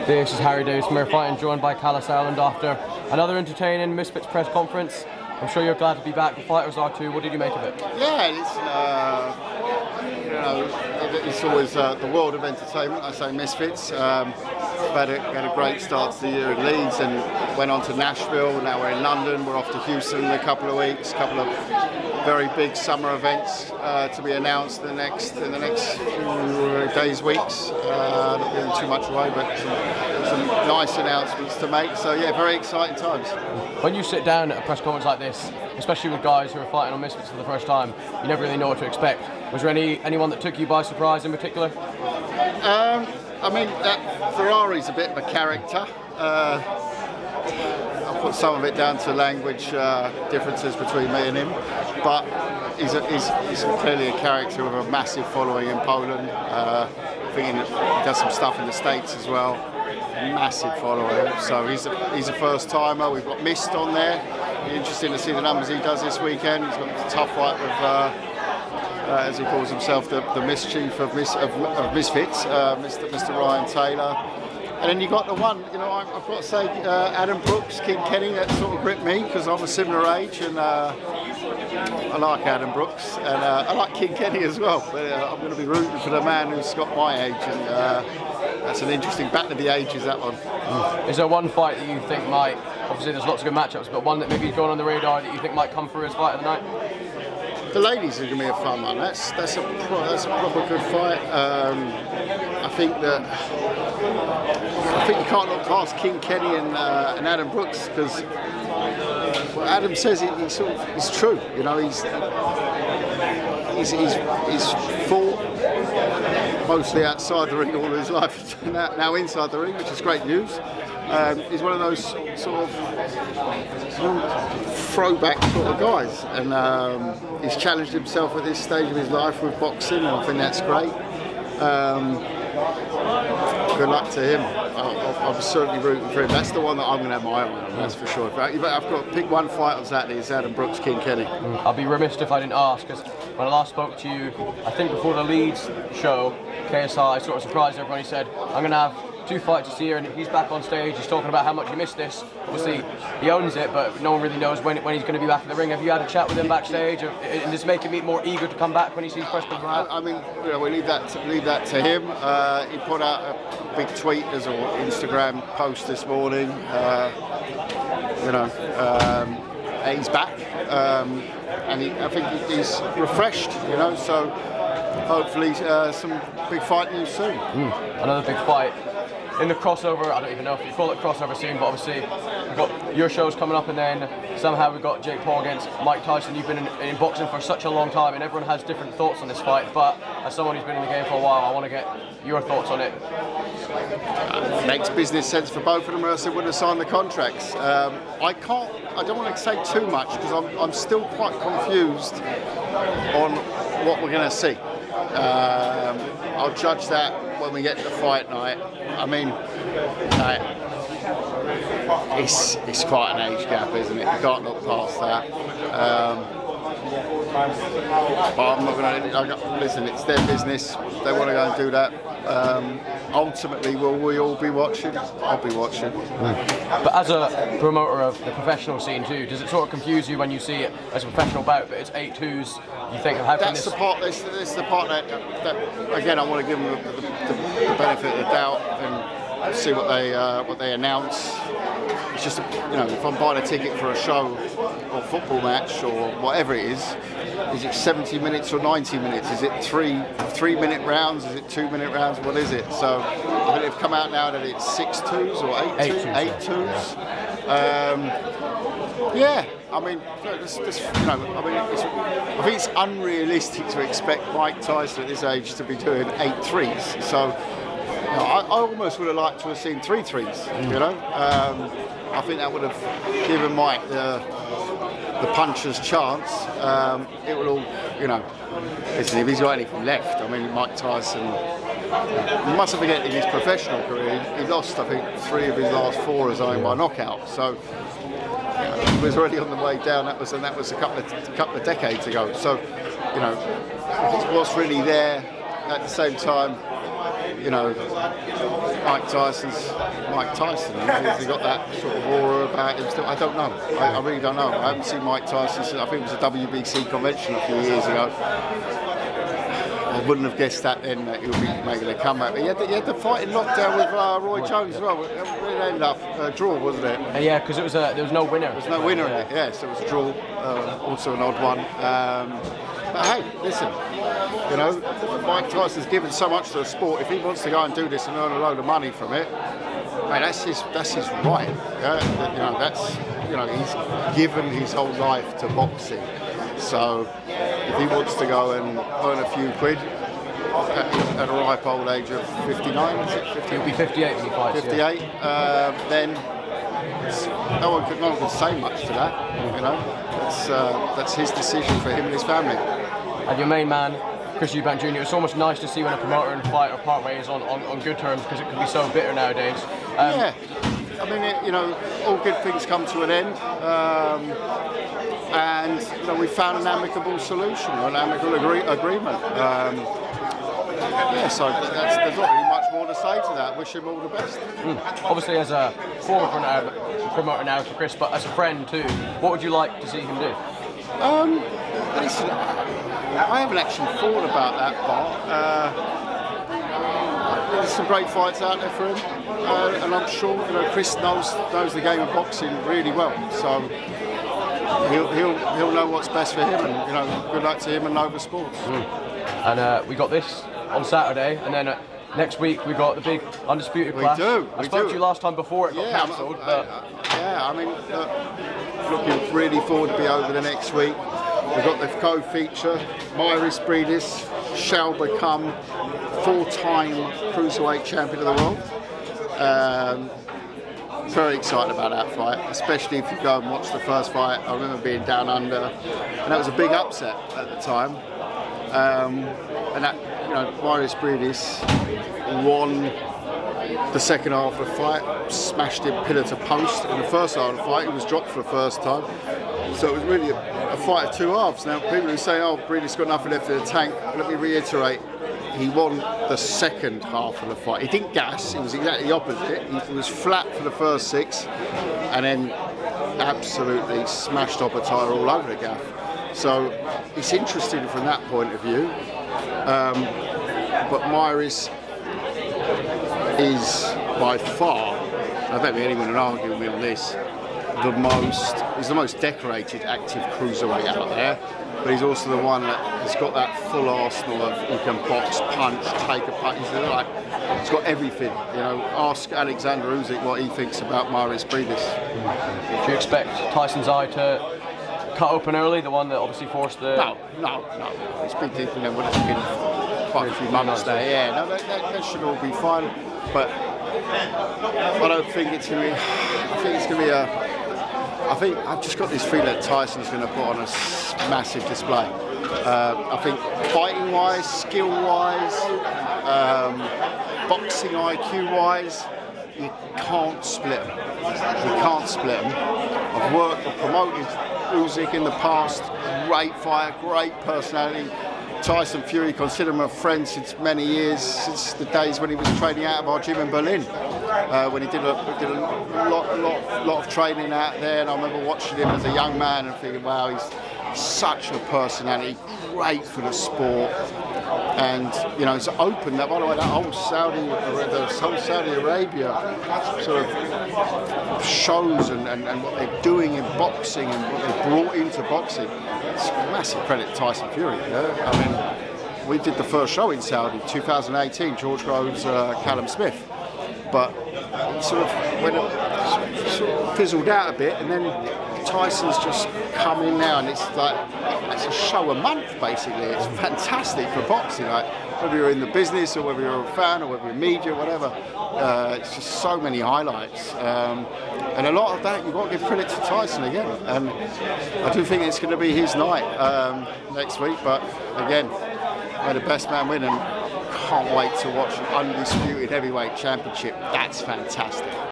This is Harry Davis from Fighting, joined by Kalle Sauerland after another entertaining Misfits press conference. I'm sure you're glad to be back. The fighters are too. What did you make of it? Yeah, it's always the world of entertainment. I say Misfits. We had a great start to the year in Leeds and went on to Nashville. Now we're in London. We're off to Houston in a couple of weeks. A couple of very big summer events to be announced in the next few days, weeks. Not giving too much away, but some nice announcements to make. So yeah, very exciting times. When you sit down at a press conference like this, especially with guys who are fighting on Misfits for the first time, you never really know what to expect. Was there anyone that took you by surprise in particular? I mean, that Ferrari's a bit of a character. I'll put some of it down to language differences between me and him, but he's clearly a character with a massive following in Poland. I think he does some stuff in the States as well. Massive following, so he's a first timer. We've got Mist on there. Interesting to see the numbers he does this weekend. He's got a tough fight with, as he calls himself, the mischief of Misfits, Mr. Ryan Taylor. And then you got the one, you know, I've got to say, Adam Brooks, King Kenny, that sort of gripped me because I'm a similar age, and I like Adam Brooks, and I like King Kenny as well. But I'm going to be rooting for the man who's got my age, and that's an interesting battle of the ages, that one. Is there one fight that you think might, obviously there's lots of good matchups, but one that maybe is going on the radar that you think might come through as fight of the night? The ladies are going to be a fun one. That's a proper good fight. I think you can't look past King Kenny and Adam Brooks, because what Adam says is true. You know, he's fought mostly outside the ring all his life, now inside the ring, which is great news. He's one of those sort of throwback sort of guys, and he's challenged himself at this stage of his life with boxing, and I think that's great. Good luck to him. I'm certainly rooting for him. That's the one that I'm going to have my eye on, that's for sure. I've got to pick one fight on Saturday. It's Adam Brooks, King Kenny. I'd be remiss if I didn't ask, because when I last spoke to you, I think before the Leeds show, KSI sort of surprised everyone. He said, I'm going to have 2 fights this year, and he's back on stage. He's talking about how much he missed this. Obviously, he owns it, but no one really knows when he's going to be back in the ring. Have you had a chat with him backstage? And does it make him more eager to come back when he sees press conferences? I mean, you know, we leave that to him. He put out a big tweet as an Instagram post this morning. He's back, and I think he's refreshed. You know, so hopefully some big fight news soon. Another big fight in the crossover. I don't even know if you call it crossover soon, but obviously we've got your shows coming up, and then somehow we've got Jake Paul against Mike Tyson. You've been in boxing for such a long time, and everyone has different thoughts on this fight, but as someone who's been in the game for a while, I want to get your thoughts on it. Makes business sense for both of them, or else they wouldn't have signed the contracts. I don't want to say too much, because I'm still quite confused on what we're going to see. I'll judge that when we get to fight night. I mean, it's quite an age gap, isn't it? You can't look past that. But I'm not going to listen. It's their business. They want to go and do that. Ultimately, will we all be watching? I'll be watching. But as a promoter of the professional scene too, does it sort of confuse you when you see it as a professional bout, but it's 8 2s? You think, how can this? That's the part that again, I want to give them the benefit of the doubt and see what they announce. It's just, you know, if I'm buying a ticket for a show or football match or whatever it is it 70 minutes or 90 minutes? Is it 3-minute rounds? Is it 2-minute rounds? What is it? So I think they've come out now that it's 6 2s or 8 2s. Yeah, I mean, I think it's unrealistic to expect Mike Tyson at this age to be doing 8 3s. So I almost would have liked to have seen 3 3s. You know, I think that would have given Mike the puncher's chance. It will all, you know, listen, if he's got anything left, I mean, Mike Tyson, you mustn't forget in his professional career, he lost, I think, 3 of his last 4 as owned by knockout. So he was already on the way down. That was a couple of decades ago. So, you know, what's really there at the same time, you know, Mike Tyson's Mike Tyson. Has he got that sort of aura about him still? I don't know. I really don't know. I haven't seen Mike Tyson since, I think it was a WBC convention a few years ago. I wouldn't have guessed that then, that he would be making a comeback. But he had the fight in lockdown with Roy Jones as well. It ended up a draw, wasn't it? Yeah, because there was no winner. There was no winner in it, yeah, so it was a draw, also an odd one. But hey, listen, you know, Mike Tyson's given so much to the sport. If he wants to go and do this and earn a load of money from it, hey, that's his right. Yeah? He's given his whole life to boxing. So if he wants to go and earn a few quid at a ripe old age of 59, is it? 50? He'll be 58 when he fights. 58, then no one can say much to that. You know, that's his decision for him and his family. And your main man, Chris Eubank Jr., it's almost nice to see when a promoter and fighter part ways on good terms, because it can be so bitter nowadays. Yeah, I mean, you know, all good things come to an end. And you know, we found an amicable solution, or an amicable agreement. Yeah, so there's not really much more to say to that. Wish him all the best. Obviously, as a former promoter now for Chris, but as a friend too, what would you like to see him do? Listen, I haven't actually thought about that part. There's some great fights out there for him, and I'm sure Chris knows the game of boxing really well. So he'll know what's best for him, and good luck to him and Nova Sports. And we got this on Saturday, and then next week we got the big undisputed clash. I spoke to you last time before it got cancelled. Yeah, I mean, looking really forward to be over the next week. We've got the co-feature. Myris Bridis shall become 4-time cruiserweight champion of the world. Very excited about that fight, especially if you go and watch the first fight. I remember being down under, and that was a big upset at the time. And that, Myris Bridis won the second half of the fight, smashed him pillar to post. In the first half of the fight, he was dropped for the first time. So it was really a fight of two halves. Now, people who say, oh, Bridis got nothing left in the tank, let me reiterate, he won the second half of the fight. He didn't gas, it was exactly the opposite. He was flat for the first 6, and then absolutely smashed Oppenheimer all over the gaff. So it's interesting from that point of view. But Myris is by far, I don't think anyone would argue with me on this, he's the most decorated active cruiserweight out there, but he's also the one that has got that full arsenal of he can box, punch, take a punch. He's got everything. Ask Oleksandr Usyk what he thinks about Myris Bridis. Do you expect Tyson's eye to cut open early, the one that obviously forced the... No. It's been, what has it been, quite a few months there. Yeah, no, that should all be fine. But I don't think it's going to be... I think it's going to be I've just got this feeling that Tyson's going to put on a massive display. I think fighting-wise, skill-wise, boxing IQ-wise, you can't split them. I've promoted Usyk in the past, great fighter, great personality. Tyson Fury, consider him a friend since many years, since the days when he was training out of our gym in Berlin, when he did a lot of training out there, and I remember watching him as a young man and thinking, wow, he's such a personality, great for the sport. And it's open. That, by the way, that whole Saudi Arabia sort of shows and what they're doing in boxing and what they brought into boxing. It's massive credit to Tyson Fury. I mean, we did the first show in Saudi, 2018, George Groves, Callum Smith, but it sort of fizzled out a bit, and then Tyson's just come in now, and it's a show a month basically. It's fantastic for boxing, whether you're in the business or whether you're a fan or whether you're media, whatever. It's just so many highlights, and a lot of that you've got to give credit to Tyson again. And I do think it's going to be his night next week. But again, may the best man win, and can't wait to watch an undisputed heavyweight championship. That's fantastic.